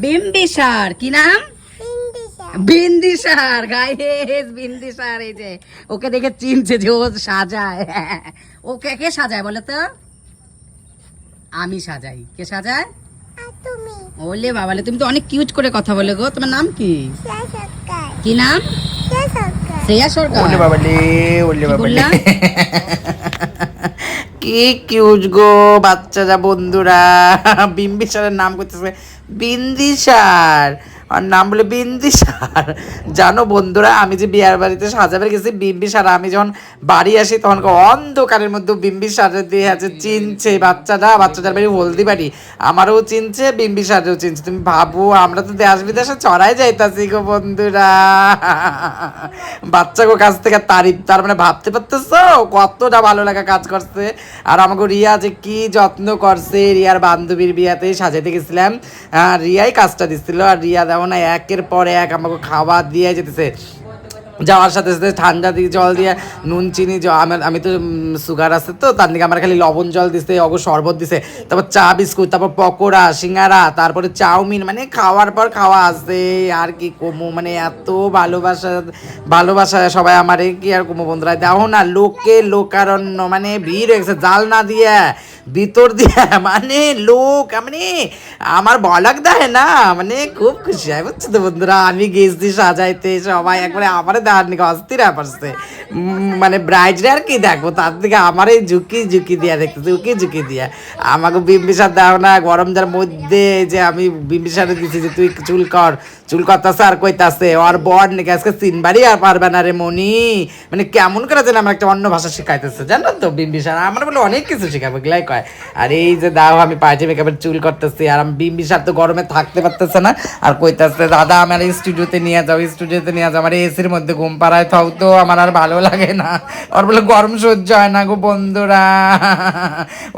বিম্বিসার। কি নাম? বিন্দিসার। গাইস বিন্দিসার, এই যে ওকে দেখে চিনছে যে ও সাজায়। ওকে কে সাজায় বলে তো? আমি সাজাই। কে সাজায়? ওলে বাবালে, তুমি তো অনেক কিউট করে কথা বলে গো। তোমার নাম কি? কি নাম? শ্রেয়া সরকার। ওলে বাবালে, ওলে কি বাবালে। বললা? কি কিউট গো বাচ্চারা, বন্ধুরা। বিম্বিসারের নাম করতেছে বিন্দিসার, আর নাম বলে বিন্দিসার। জানো বন্ধুরা, আমি যে বিয়ার বাড়িতে সাজাবার গেছি, বিম্বিসার আমি যখন বাড়ি আসি তখন অন্ধকারের মধ্যে বিম্বিসার দিয়ে আছে চিনছে বাচ্চাটা। বাচ্চাটার বাড়ি হলদি বাড়ি, আমারও চিনছে, বিম্বিসারেও চিনছে। তুমি ভাবো, আমরা তো দেশ বিদেশে চড়াই যাইতাছি গো বন্ধুরা। বাচ্চা গো কাছ থেকে তারিফ, তার মানে ভাবতে পারতেছো কতটা ভালো লাগা কাজ করছে। আর আমাকে রিয়া যে কি যত্ন করছে, রিয়ার বান্ধবীর বিয়াতে সাজাতে গেছিলাম, রিয়াই কাজটা দিচ্ছিল। আর রিয়া দেখো না একের পর এক আমাকে খাবার দিয়ে যেতেছে। যাওয়ার সাথে সাথে ঠান্ডা দিয়ে জল দিয়ে নুন চিনি আমি তো সুগার আছে, তো তার দিকে আমার খালি লবণ জল দিছে, অগো শরবত দিছে, তারপর চা বিস্কুট, তারপর পকোড়া সিঙ্গারা, তারপরে চাউমিন, মানে খাওয়ার পর খাওয়া আছে। আর কি কমু, মানে এত ভালোবাসা ভালোবাসা সবাই আমারে, কি আর কমু বন্ধুরা। দেখো না লোকে লোকারণ্য, মানে ভিড় হয়ে গেছে, জাল না দিয়ে ভিতর দিয়ে, মানে লোক, মানে আমার বলাক দেয় না, মানে খুব খুশি হয় বুঝছো তো বন্ধুরা। আমি গেছি সাজাইতে, সবাই একবারে আমার দেওয়ার নিকে অস্থির পারছে। মানে ব্রাইডরে আর কি দেখবো, তার দিকে আমার এই ঝুঁকি ঝুঁকি দিয়া দেখতে, ঝুঁকি ঝুঁকি দিয়া আমাকে বিম্বিসার দাও না। গরম যার মধ্যে যে আমি বিম্বিসারে দিছি যে তুই চুল করতাছে আর কইতাছে ওর বর নাকি আজকে চিনবারই আর পারবে না রে মনি, মানে কেমন করে যেন আমার একটা অন্য ভাষা শিখাইতেছে জানো তো বিম্বিসার। আমার বলে অনেক কিছু শিখাবো গেলাই কয়। আর এই যে দাও আমি পার্টি মেকআপের চুল করতেছি, আর আমি বিম্বিসার তো গরমে থাকতে পারতেছে না, আর কইতাছে দাদা আমার স্টুডিওতে নিয়ে যাও, স্টুডিওতে নিয়ে যাও, আমার এসির মধ্যে ঘুম পাড়ায় থাও তো, আমার আর ভালো লাগে না। ওর বলে গরম সহ্য হয় না গো বন্ধুরা।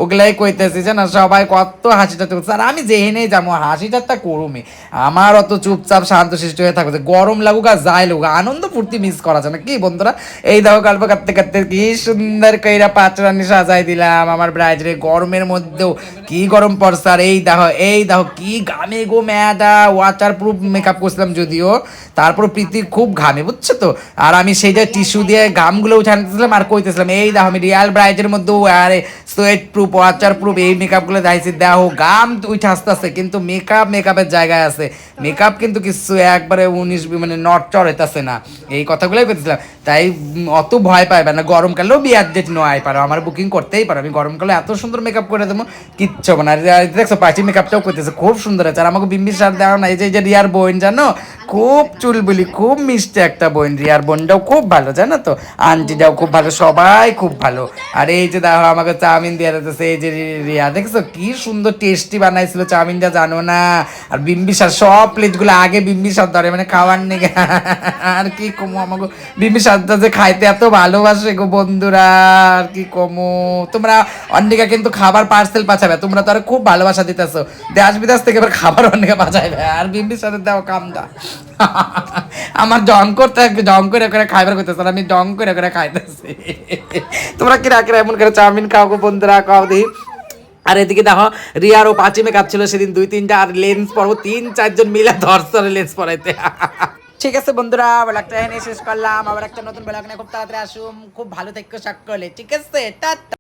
ওগুলাই কইতেছি জানো, সবাই কত হাসিটা করছে। আর আমি যেহেনে যাবো হাসিটারটা করুমি, আমার অত চুপচাপ শান্ত সৃষ্টি হয়ে থাকবে, গরম লাগুক আর যাই লাগুক, আনন্দ ফুর্তি মিস করা যায় না কি বন্ধুরা। এই দেখো গল্প করতে করতে কি সুন্দর কইরা পাঁচরানি সাজাই দিলাম আমার ব্রাইডরে। গরমের মধ্যেও কি গরম পড়ছে, আর এই দেখো কি ঘামে গো মেয়েটা। ওয়াটার প্রুফ মেকআপ করছিলাম যদিও, তারপর প্রীতি খুব ঘামে বুঝছো তো। আর আমি সেইটা টিস্যু দিয়ে ঘামগুলো উঠে আনতেছিলাম আর কইতেছিলাম এই দেখো আমি রিয়াল ব্রাইডের মধ্যেও আরে সোয়েট প্রুফ ওয়াটার প্রুফ এই মেকআপগুলো দেখাইছি। দেখো গাম উঠে আসতে আসতে, কিন্তু মেকআপের জায়গায় আছে। মেকআপ কিন্তু কিছু একবারে 19 মানে নট চড়াইতেছে না, এই কথাগুলোই বলছিলাম। তাই অত ভয় পাইবে না, গরমকালেও বিয়ার ডেট নেওয়াই পারো, আমার বুকিং করতেই পারো। আমি গরমকালে এত সুন্দর মেকআপ করে দেবো কিচ্ছু হবে না। দেখছো পার্টি মেকআপটাও করতেছে খুব সুন্দর আছে। আর আমাকে বিম্বিসার দেওয়া না, এই যে রিয়ার বোন জানো, খুব চুলবুলি, খুব মিষ্টি একটা বোন। রিয়ার বোনটাও খুব ভালো জানো তো, আন্টিটাও খুব ভালো, সবাই খুব ভালো। আর এই যে দেখো আমাকে চাউমিন দিয়ে দিতেছে, এই যে রিয়া দেখছো কি সুন্দর টেস্টি বানাইছিল চাউমিনটা জানো না। আর বিম্বিসার সব প্লেটগুলো আগে বিম্বিসার ধরে, মানে খাওয়ার নেই। আর কি কমো, আমাকে বিম্বিসারটা যে খাইতে এত ভালোবাসে গো বন্ধুরা, আর কি কমো। তোমরা অন্যিকা কিন্তু খাবার পার্সেল পাঠাবে, তোমরা তো আর খুব ভালোবাসা দিতেছো, দেশ বিদেশ থেকে এবার খাবার অন্যিকা পাঠাইবে। আর বিম্বিসারের দাও কামটা। আমার ডং করতে ডং করে করে খাইবার করতেছে, আমি ডং করে করে খাইতেছি। তোমরা কিরা কিরা এমন করে চাউমিন খাও গো বন্ধুরা, খাও দিই। আর এদিকে দেখো রিয়ারও পাঁচি মেকআপ ছিল সেদিন 2-3টা, আর লেন্স পরবো 3-4 জন মিলে ধরছে লেন্স পরাইতে। ঠিক আছে বন্ধুরা, ব্লগটা এখানে শেষ করলাম। আবার একটা নতুন ব্লগ নিয়ে খুব তাড়াতাড়ি আসুম। খুব ভালো থেকো সকলে, ঠিক আছে, টাটা।